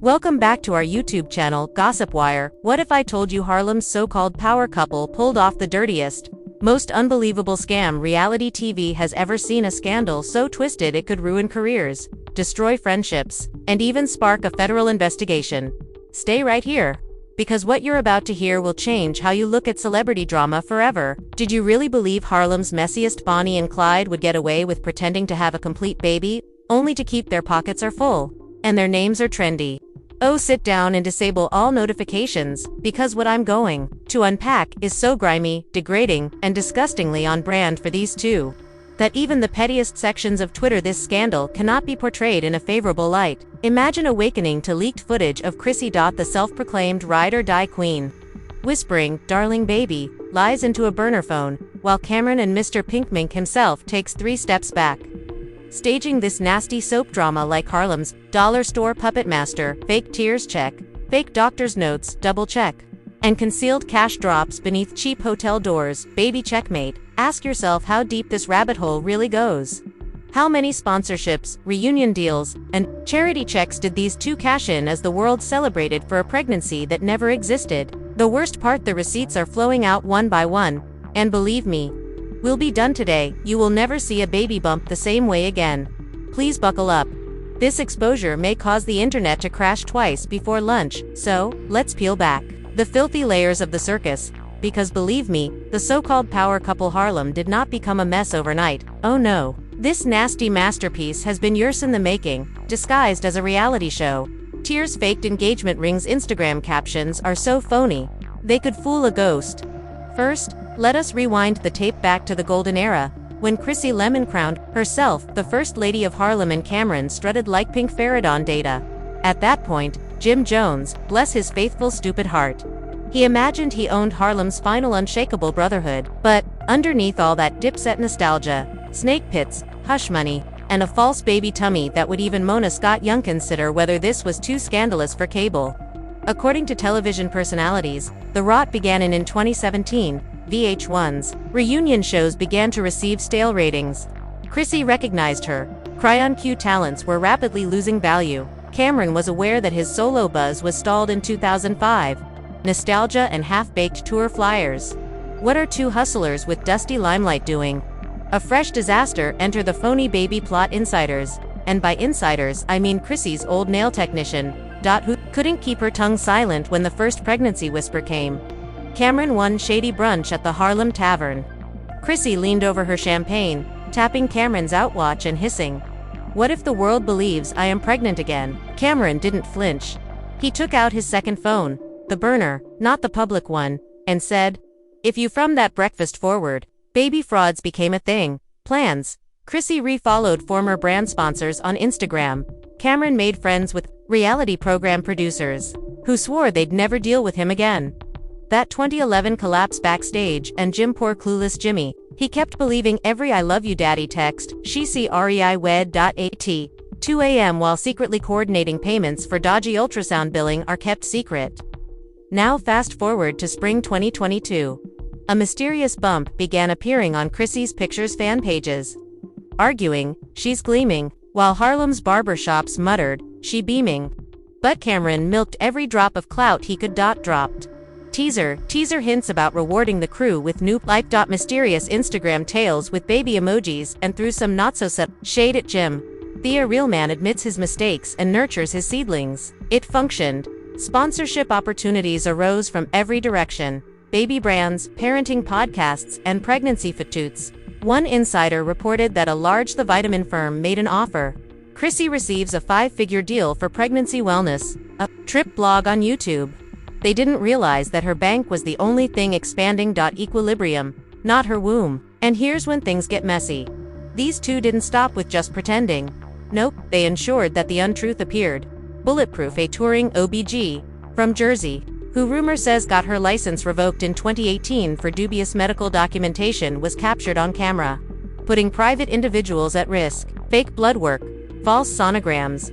Welcome back to our YouTube channel, GossipWire. What if I told you Harlem's so-called power couple pulled off the dirtiest, most unbelievable scam reality TV has ever seen? A scandal so twisted it could ruin careers, destroy friendships, and even spark a federal investigation. Stay right here, because what you're about to hear will change how you look at celebrity drama forever. Did you really believe Harlem's messiest Bonnie and Clyde would get away with pretending to have a complete baby, only to keep their pockets are full, and their names are trendy? Oh, sit down and disable all notifications, because what I'm going to unpack is so grimy, degrading, and disgustingly on brand for these two, that even the pettiest sections of Twitter this scandal cannot be portrayed in a favorable light. Imagine awakening to leaked footage of Chrissy, the self-proclaimed ride-or-die queen, whispering, "Darling baby," lies into a burner phone, while Cam'ron and Mr. Pinkmink himself takes 3 steps back. Staging this nasty soap drama like Harlem's dollar store puppet master, fake tears check, fake doctor's notes, double check, and concealed cash drops beneath cheap hotel doors, baby checkmate. Ask yourself how deep this rabbit hole really goes. How many sponsorships, reunion deals, and charity checks did these two cash in as the world celebrated for a pregnancy that never existed? The worst part, the receipts are flowing out one by one, and believe me, we'll be done today. You will never see a baby bump the same way again. Please buckle up. This exposure may cause the internet to crash twice before lunch, so let's peel back the filthy layers of the circus, because believe me, the so-called power couple Harlem did not become a mess overnight. Oh no. This nasty masterpiece has been years in the making, disguised as a reality show. Tears, faked engagement rings, Instagram captions are so phony, they could fool a ghost. First, let us rewind the tape back to the golden era, when Chrissy crowned herself the first lady of Harlem and Cam'ron strutted like Pink Faradon data. At that point, Jim Jones, bless his faithful stupid heart, he imagined he owned Harlem's final unshakable brotherhood, but underneath all that dipset nostalgia, snake pits, hush money, and a false baby tummy that would even Mona Scott Young consider whether this was too scandalous for cable. According to television personalities, the rot began in 2017. VH1's reunion shows began to receive stale ratings. Chrissy recognized her cry-on-cue talents were rapidly losing value. Cam'ron was aware that his solo buzz was stalled in 2005. Nostalgia and half-baked tour flyers. What are two hustlers with dusty limelight doing? A fresh disaster. Enter the phony baby plot insiders. And by insiders, I mean Chrissy's old nail technician, who couldn't keep her tongue silent when the first pregnancy whisper came. Cam'ron one shady brunch at the Harlem Tavern. Chrissy leaned over her champagne, tapping Cam'ron's outwatch and hissing, "What if the world believes I am pregnant again?" Cam'ron didn't flinch. He took out his second phone, the burner, not the public one, and said, "If you from that breakfast forward, baby frauds became a thing." Plans. Chrissy refollowed former brand sponsors on Instagram. Cam'ron made friends with reality program producers, who swore they'd never deal with him again. That 2011 collapse backstage, and Jim, poor clueless Jimmy, he kept believing every "I love you daddy" text. She CREI wed.at 2 a.m. while secretly coordinating payments for dodgy ultrasound billing are kept secret. Now fast forward to spring 2022. A mysterious bump began appearing on Chrissy's Pictures fan pages. Arguing, she's gleaming, while Harlem's barbershops muttered, she beaming. But Cam'ron milked every drop of clout he could. Dropped teaser hints about rewarding the crew with new mysterious Instagram tales with baby emojis, and threw some not-so-subtle shade at Jim. The real man admits his mistakes and nurtures his seedlings. It functioned. Sponsorship opportunities arose from every direction. Baby brands, parenting podcasts, and pregnancy photos. One insider reported that a large The Vitamin firm made an offer. Chrissy receives a 5-figure deal for pregnancy wellness, a trip blog on YouTube. They didn't realize that her bank was the only thing expanding. Equilibrium, not her womb. And here's when things get messy. These two didn't stop with just pretending. Nope, they ensured that the untruth appeared. Bulletproof, a touring OBG from Jersey, who rumor says got her license revoked in 2018 for dubious medical documentation, was captured on camera, putting private individuals at risk. Fake blood work, false sonograms,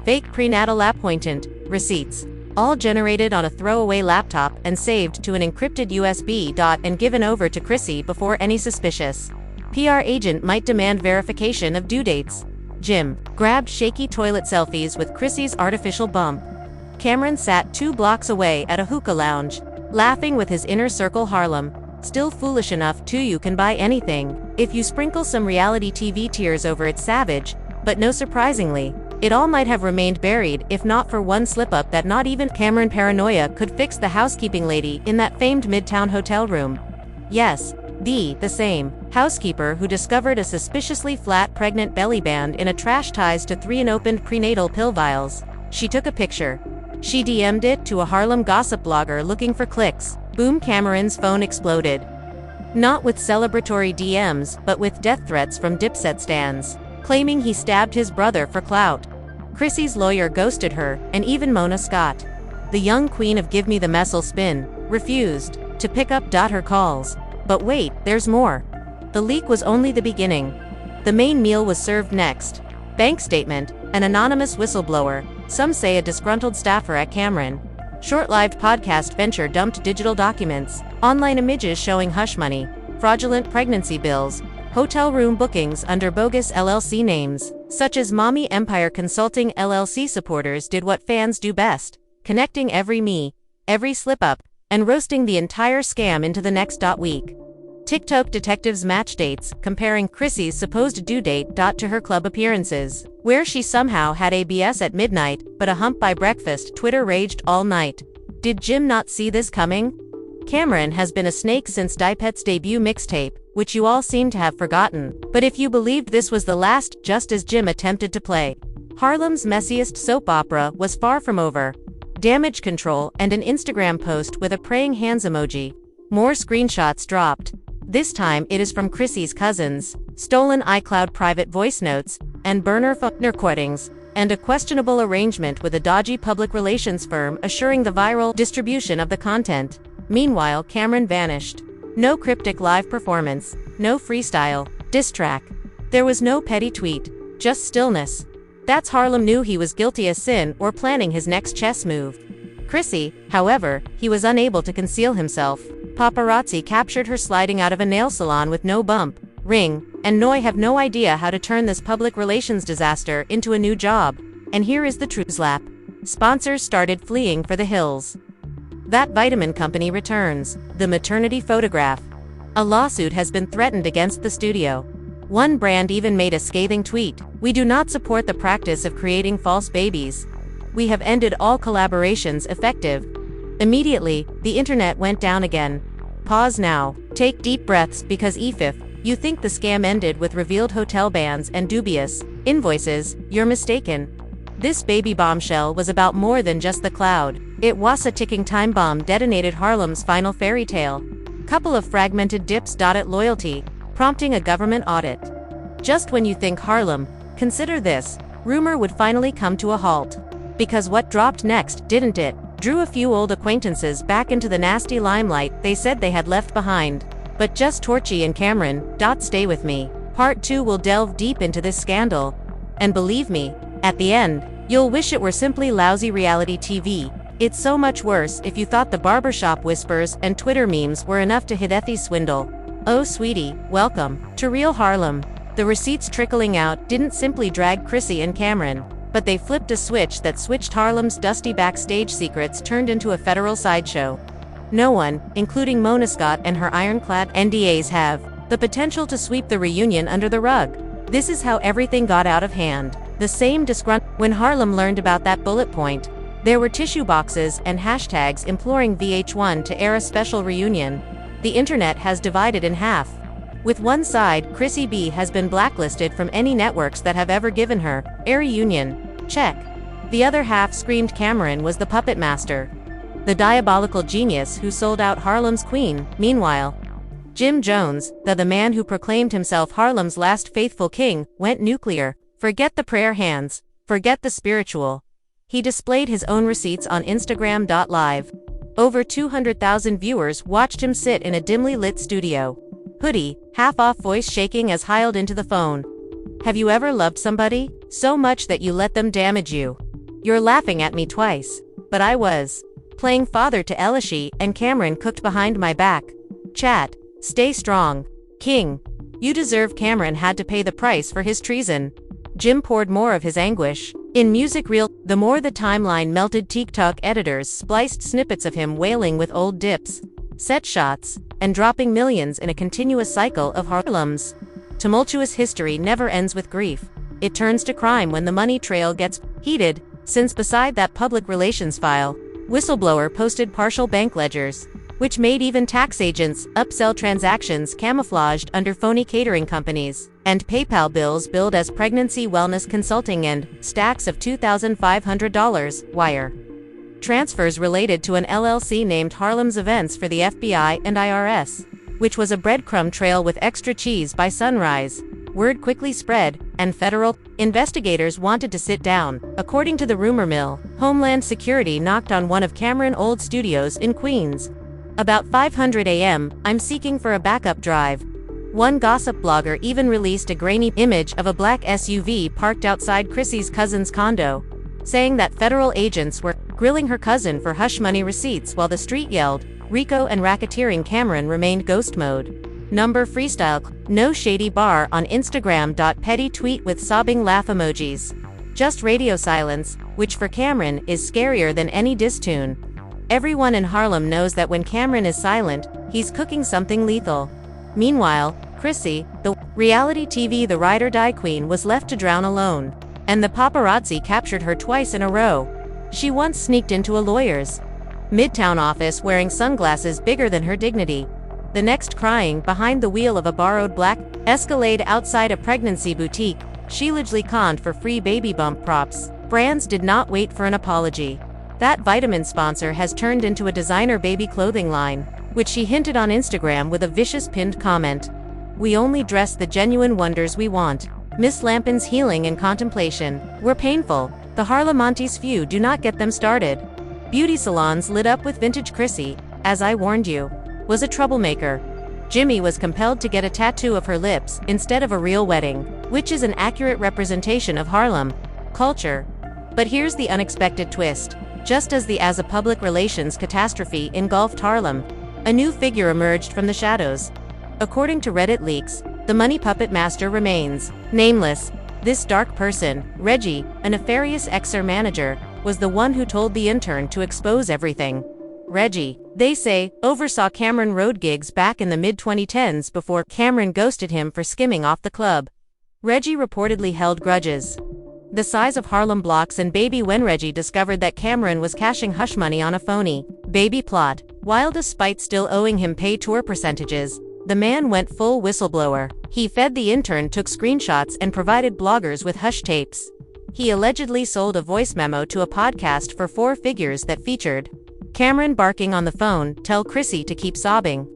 fake prenatal appointment receipts, all generated on a throwaway laptop and saved to an encrypted USB. And given over to Chrissy before any suspicious PR agent might demand verification of due dates. Jim grabbed shaky toilet selfies with Chrissy's artificial bump. Cam'ron sat 2 blocks away at a hookah lounge, laughing with his inner circle. Harlem, still foolish enough to you can buy anything, if you sprinkle some reality TV tears over it. Savage, but no surprisingly, it all might have remained buried if not for one slip-up that not even Cam'ron paranoia could fix. The housekeeping lady in that famed Midtown hotel room. Yes, the same housekeeper who discovered a suspiciously flat pregnant belly band in a trash ties to 3 unopened prenatal pill vials. She took a picture. She DM'd it to a Harlem gossip blogger looking for clicks. Boom, Cam'ron's phone exploded. Not with celebratory DMs, but with death threats from Dipset stans, claiming he stabbed his brother for clout. Chrissy's lawyer ghosted her, and even Mona Scott, the young queen of Give Me the Messel spin, refused to pick up her calls. But wait, there's more. The leak was only the beginning. The main meal was served next. Bank statement, an anonymous whistleblower, some say a disgruntled staffer at Cam'ron. Short-lived podcast venture dumped digital documents, online images showing hush money, fraudulent pregnancy bills, hotel room bookings under bogus LLC names, such as Mommy Empire Consulting LLC. Supporters did what fans do best, connecting every slip-up, and roasting the entire scam into the next week. TikTok detectives match dates, comparing Chrissy's supposed due date to her club appearances, where she somehow had ABS at midnight, but a hump by breakfast. Twitter raged all night. Did Jim not see this coming? Cam'ron has been a snake since Dipet's debut mixtape, which you all seem to have forgotten. But if you believed this was the last, just as Jim attempted to play Harlem's messiest soap opera was far from over. Damage control and an Instagram post with a praying hands emoji. More screenshots dropped. This time it is from Chrissy's cousins, stolen iCloud private voice notes, and burner phone recordings, and a questionable arrangement with a dodgy public relations firm assuring the viral distribution of the content. Meanwhile, Cam'ron vanished. No cryptic live performance, no freestyle diss track. There was no petty tweet, just stillness. That's Harlem knew he was guilty as sin or planning his next chess move. Chrissy, however, he was unable to conceal himself. Paparazzi captured her sliding out of a nail salon with no bump, ring, and Noi have no idea how to turn this public relations disaster into a new job. And here is the true slap. Sponsors started fleeing for the hills. That vitamin company returns. The maternity photograph. A lawsuit has been threatened against the studio. One brand even made a scathing tweet. We do not support the practice of creating false babies. We have ended all collaborations effective. Immediately, the internet went down again. Pause now. Take deep breaths because if you think the scam ended with revealed hotel bans and dubious invoices, you're mistaken. This baby bombshell was about more than just the cloud. It was a ticking time bomb detonated Harlem's final fairy tale. Couple of fragmented dips at loyalty, prompting a government audit. Just when you think Harlem, consider this, rumor would finally come to a halt. Because what dropped next, didn't it? Drew a few old acquaintances back into the nasty limelight they said they had left behind. But just Torchy and Cam'ron. Stay with me. Part 2 will delve deep into this scandal. And believe me, at the end, you'll wish it were simply lousy reality TV. It's so much worse if you thought the barbershop whispers and Twitter memes were enough to hit Ethy's swindle. Oh sweetie, welcome to Real Harlem. The receipts trickling out didn't simply drag Chrissy and Cam'ron, but they flipped a switch that switched Harlem's dusty backstage secrets turned into a federal sideshow. No one, including Mona Scott and her ironclad NDAs, have the potential to sweep the reunion under the rug. This is how everything got out of hand. The same when Harlem learned about that bullet point, there were tissue boxes and hashtags imploring VH1 to air a special reunion. The internet has divided in half. With one side, Chrissy B has been blacklisted from any networks that have ever given her a reunion. Check. The other half screamed Cam'ron was the puppet master, the diabolical genius who sold out Harlem's queen. Meanwhile, Jim Jones, the man who proclaimed himself Harlem's last faithful king, went nuclear. Forget the prayer hands, forget the spiritual. He displayed his own receipts on Instagram Live. Over 200,000 viewers watched him sit in a dimly lit studio. Hoodie, half-off, voice shaking as heiled into the phone. Have you ever loved somebody so much that you let them damage you? You're laughing at me twice. But I was playing father to Elishi, and Cam'ron cooked behind my back. Chat, stay strong. King. You deserve. Cam'ron had to pay the price for his treason. Jim poured more of his anguish. In music reel, the more the timeline melted, TikTok editors spliced snippets of him wailing with old dips, set shots, and dropping millions in a continuous cycle of Harlem's tumultuous history never ends with grief. It turns to crime when the money trail gets heated, since beside that public relations file, whistleblower posted partial bank ledgers, which made even tax agents upsell transactions camouflaged under phony catering companies, and PayPal bills billed as pregnancy wellness consulting and stacks of $2,500 wire transfers related to an LLC named Harlem's Events for the FBI and IRS, which was a breadcrumb trail with extra cheese by sunrise. Word quickly spread, and federal investigators wanted to sit down. According to the rumor mill, Homeland Security knocked on one of Cam'ron old studios in Queens. About 5:00 a.m., I'm seeking for a backup drive. One gossip blogger even released a grainy image of a black SUV parked outside Chrissy's cousin's condo, saying that federal agents were grilling her cousin for hush money receipts while the street yelled, "Rico and racketeering." Cam'ron remained ghost mode. Number freestyle, no shady bar on Instagram. Petty tweet with sobbing laugh emojis. Just radio silence, which for Cam'ron is scarier than any diss tune. Everyone in Harlem knows that when Cam'ron is silent, he's cooking something lethal. Meanwhile, Chrissy, the reality TV The Ride or Die Queen, was left to drown alone, and the paparazzi captured her twice in a row. She once sneaked into a lawyer's Midtown office wearing sunglasses bigger than her dignity. The next crying behind the wheel of a borrowed black Escalade outside a pregnancy boutique, she allegedly conned for free baby bump props. Brands did not wait for an apology. That vitamin sponsor has turned into a designer baby clothing line, which she hinted on Instagram with a vicious pinned comment. "We only dress the genuine wonders we want." Miss Lampin's healing and contemplation were painful. The Harlemantes few do not get them started. Beauty salons lit up with vintage Chrissy, as I warned you, was a troublemaker. Jimmy was compelled to get a tattoo of her lips instead of a real wedding, which is an accurate representation of Harlem culture. But here's the unexpected twist. Just as a public relations catastrophe engulfed Harlem, a new figure emerged from the shadows. According to Reddit leaks, the money puppet master remains nameless. This dark person, Reggie, a nefarious XR manager, was the one who told the intern to expose everything. Reggie, they say, oversaw Cam'ron road gigs back in the mid-2010s before Cam'ron ghosted him for skimming off the club. Reggie reportedly held grudges the size of Harlem blocks and baby when Reggie discovered that Cam'ron was cashing hush money on a phony baby plot. While despite still owing him pay tour percentages, the man went full whistleblower. He fed the intern, took screenshots, and provided bloggers with hush tapes. He allegedly sold a voice memo to a podcast for 4 figures that featured Cam'ron barking on the phone, "Tell Chrissy to keep sobbing.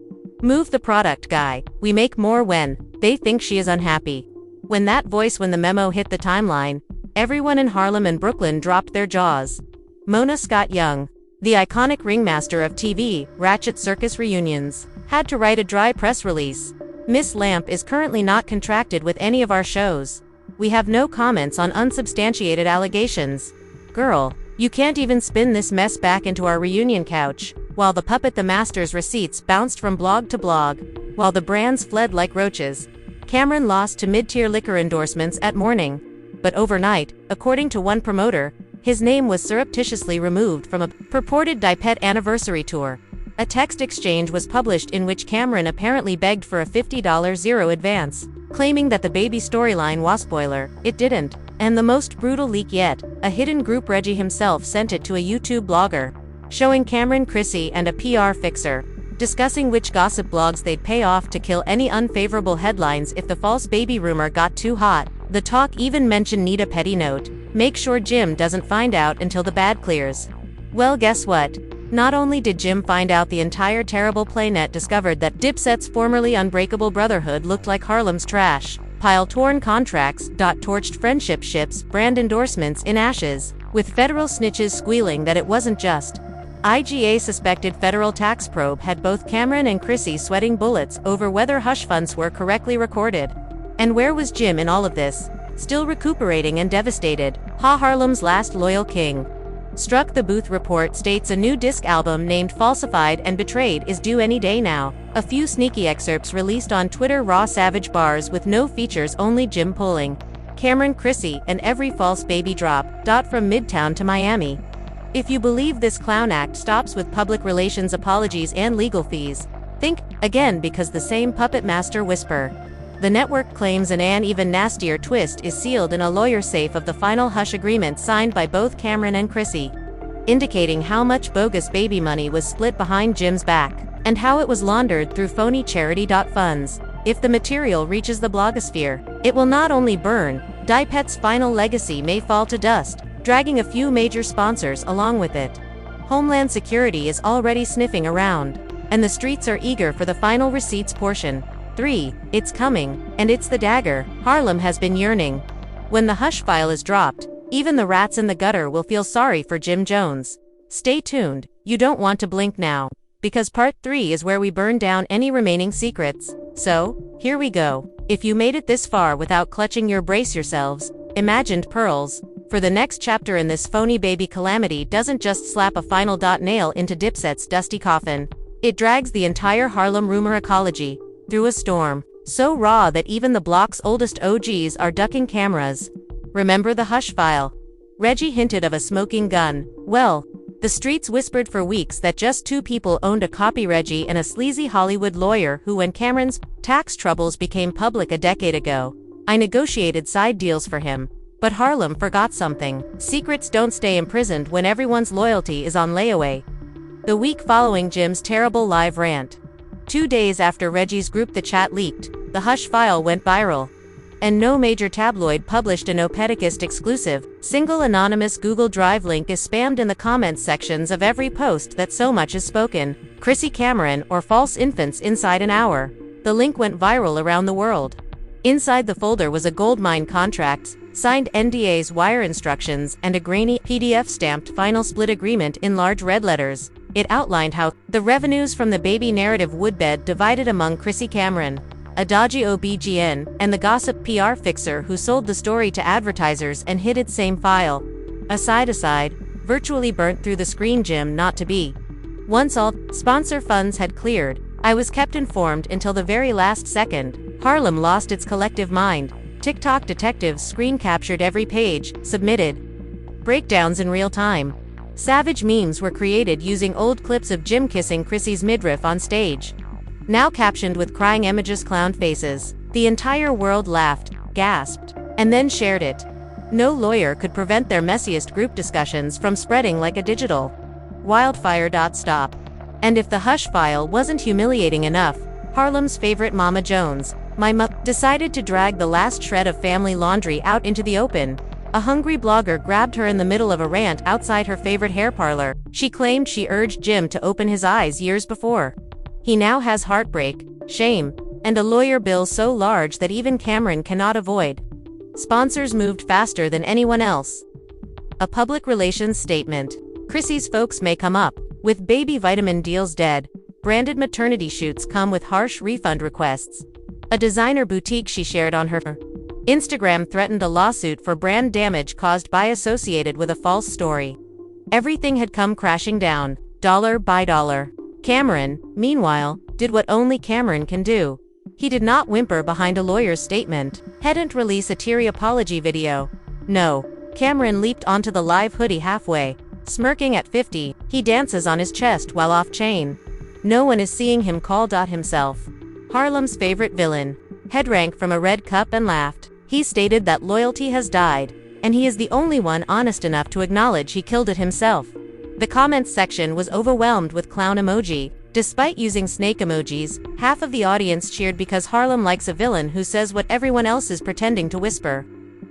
Move the product guy. We make more when they think she is unhappy." When the memo hit the timeline, everyone in Harlem and Brooklyn dropped their jaws. Mona Scott Young, the iconic ringmaster of TV, Ratchet Circus reunions, had to write a dry press release. "Miss Lamp is currently not contracted with any of our shows. We have no comments on unsubstantiated allegations." Girl, you can't even spin this mess back into our reunion couch. While the puppet the master's receipts bounced from blog to blog, while the brands fled like roaches, Cam'ron lost to mid-tier liquor endorsements at morning. But overnight, according to one promoter, his name was surreptitiously removed from a purported Dipet anniversary tour. A text exchange was published in which Cam'ron apparently begged for a $50 zero advance, claiming that the baby storyline was spoiler. It didn't. And the most brutal leak yet, a hidden group Reggie himself sent it to a YouTube blogger, showing Cam'ron, Chrissy, and a PR fixer, discussing which gossip blogs they'd pay off to kill any unfavorable headlines if the false baby rumor got too hot. The talk even mentioned Nita Petty note, "Make sure Jim doesn't find out until the bad clears." Well, guess what? Not only did Jim find out, the entire terrible playnet discovered that Dipset's formerly unbreakable brotherhood looked like Harlem's trash pile. Torn contracts, torched friendship ships, brand endorsements in ashes, with federal snitches squealing that it wasn't just. IGA suspected federal tax probe had both Cam'ron and Chrissy sweating bullets over whether hush funds were correctly recorded. And where was Jim in all of this? Still recuperating and devastated. Harlem's last loyal king. Struck the Booth report states a new disc album named Falsified and Betrayed is due any day now. A few sneaky excerpts released on Twitter. Raw savage bars with no features, only Jim pulling Cam'ron, Chrissy, and every false baby drop, from Midtown to Miami. If you believe this clown act stops with public relations apologies and legal fees, think again, because the same puppet master whisper. The network claims an even nastier twist is sealed in a lawyer safe of the final hush agreement signed by both Cam'ron and Chrissy, indicating how much bogus baby money was split behind Jim's back, and how it was laundered through phony charity funds. If the material reaches the blogosphere, it will not only burn, Pet's final legacy may fall to dust, dragging a few major sponsors along with it. Homeland Security is already sniffing around, and the streets are eager for the final receipts portion. 3. It's coming, and it's the dagger Harlem has been yearning. When the hush file is dropped, even the rats in the gutter will feel sorry for Jim Jones. Stay tuned, you don't want to blink now, because part 3 is where we burn down any remaining secrets. So, here we go. If you made it this far without clutching your brace yourselves, imagined pearls, for the next chapter in this phony baby calamity doesn't just slap a final nail into Dipset's dusty coffin. It drags the entire Harlem rumor ecology through a storm, so raw that even the block's oldest OGs are ducking cameras. Remember the hush file? Reggie hinted of a smoking gun. Well, the streets whispered for weeks that just 2 people owned a copy: Reggie and a sleazy Hollywood lawyer who, when Cam'ron's tax troubles became public a decade ago, I negotiated side deals for him. But Harlem forgot something. Secrets don't stay imprisoned when everyone's loyalty is on layaway. The week following Jim's terrible live rant, 2 days after Reggie's group The Chat leaked, the hush file went viral. And no major tabloid published an Opedicist exclusive. Single anonymous Google Drive link is spammed in the comments sections of every post that so much is spoken. Chrissy Cam'ron or false infants inside an hour. The link went viral around the world. Inside the folder was a goldmine: contracts, signed NDAs, wire instructions, and a grainy, PDF-stamped final split agreement in large red letters. It outlined how the revenues from the baby narrative would divided among Chrissy Cam'ron, a dodgy OBGN, and the gossip PR fixer who sold the story to advertisers and hid its same file. Aside, virtually burnt through the screen. Jim not to be. Once all sponsor funds had cleared, I was kept informed until the very last second. Harlem lost its collective mind. TikTok detectives screen captured every page, submitted breakdowns in real time. Savage memes were created using old clips of Jim kissing Chrissy's midriff on stage, now captioned with crying images, clown faces. The entire world laughed, gasped, and then shared it. No lawyer could prevent their messiest group discussions from spreading like a digital wildfire. Stop. And if the hush file wasn't humiliating enough, Harlem's favorite Mama Jones, my mom, decided to drag the last shred of family laundry out into the open. A hungry blogger grabbed her in the middle of a rant outside her favorite hair parlor. She claimed she urged Jim to open his eyes years before. He now has heartbreak, shame, and a lawyer bill so large that even Cam'ron cannot avoid. Sponsors moved faster than anyone else. A public relations statement. Chrissy's folks may come up. With baby vitamin deals dead, branded maternity shoots come with harsh refund requests. A designer boutique she shared on her Instagram threatened a lawsuit for brand damage caused by associated with a false story. Everything had come crashing down, dollar by dollar. Cam'ron, meanwhile, did what only Cam'ron can do. He did not whimper behind a lawyer's statement. Hadn't release a teary apology video. No. Cam'ron leaped onto the live hoodie halfway. Smirking at 50, he dances on his chest while off chain. No one is seeing him call himself Harlem's favorite villain. Headrank from a red cup and laughed. He stated that loyalty has died, and he is the only one honest enough to acknowledge he killed it himself. The comments section was overwhelmed with clown emoji. Despite using snake emojis, half of the audience cheered because Harlem likes a villain who says what everyone else is pretending to whisper.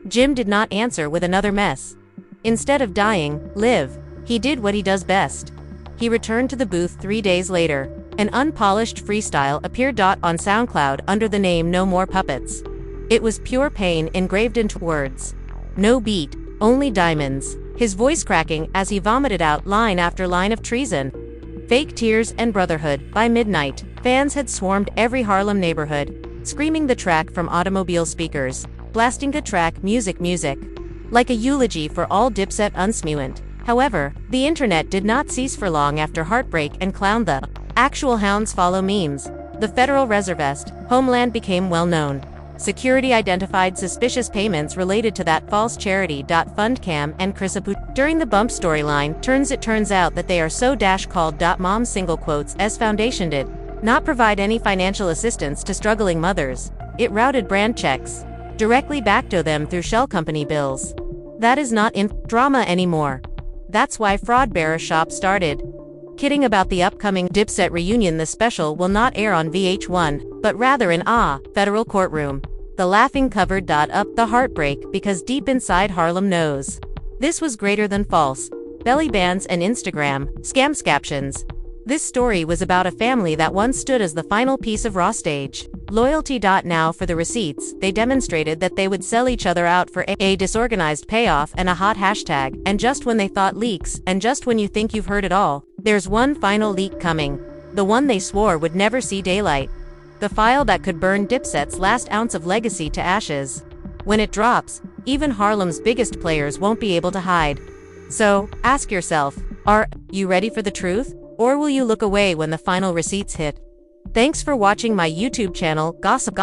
Jim did not answer with another mess. Instead of dying, live, he did what he does best. He returned to the booth 3 days later. An unpolished freestyle appeared on SoundCloud under the name No More Puppets. It was pure pain engraved into words. No beat, only diamonds. His voice cracking as he vomited out line after line of treason. Fake tears and brotherhood. By midnight, fans had swarmed every Harlem neighborhood, screaming the track from automobile speakers, blasting the track music, like a eulogy for all Dipset unsmuant. However, the internet did not cease for long after heartbreak and clown the actual hounds follow memes. The Federal Reservist, Homeland became well known. Security identified suspicious payments related to that false charity. Fund Cam and Chrissy during the bump storyline. It turns out that they are so-called mom single quotes as foundation did not provide any financial assistance to struggling mothers. It routed brand checks directly back to them through shell company bills. That is not in drama anymore. That's why Fraud Bearer Shop started. Kidding about the upcoming Dipset reunion. The special will not air on VH1, but rather in federal courtroom. The laughing covered. Up the heartbreak because deep inside Harlem knows. This was greater than false. Belly bands and Instagram scams captions. This story was about a family that once stood as the final piece of raw stage loyalty. Now for the receipts, they demonstrated that they would sell each other out for a disorganized payoff and a hot hashtag. And just when they thought leaks, and just when you think you've heard it all, there's one final leak coming. The one they swore would never see daylight. The file that could burn Dipset's last ounce of legacy to ashes. When it drops, even Harlem's biggest players won't be able to hide. So, ask yourself, are you ready for the truth? Or will you look away when the final receipts hit? Thanks for watching my YouTube channel, Gossip.